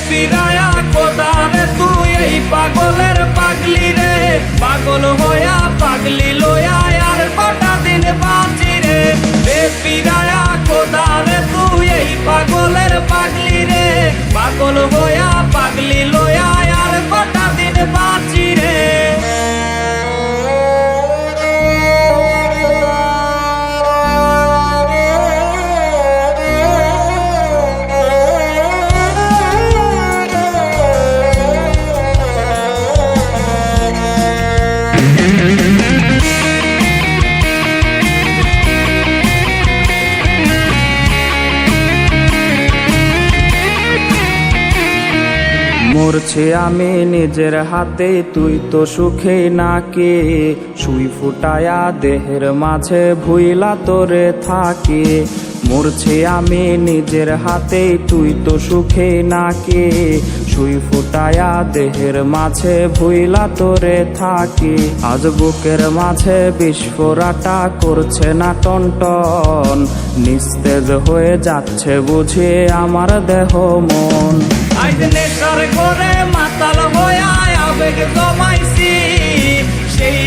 ফিরায়া খোদারে তুই এই পাগলের পাগলি রে, পাগল হইয়া পাগলি লইয়া আর কটা দিন বাঁচি রে। ফিরায়া খোদারে তুই এই পাগলের পাগলি রে, পাগল হইয়া পাগলি লইয়া আর কটা দিন বাঁচি রে। মরছি আমি নিজের হাতে, তুই তো সুখে নাকি সুই ফুটায়া দেহের মাঝে ভুইলা তোরে থাকি। মরছি আমি নিজের হাতে, তুই তো সুখে নাকি সুই ফুটায়া দেহের মাঝে ভুইলা তোরে থাকি। আজ বুকের মাঝে বিস্ফোরাটা করছে না টনটন, নিস্তেজ হয়ে যাচ্ছে বুঝে আমার দেহ মন। আজ নেশার করে মাতাল হয়ে আবেগ জমাইছি সেই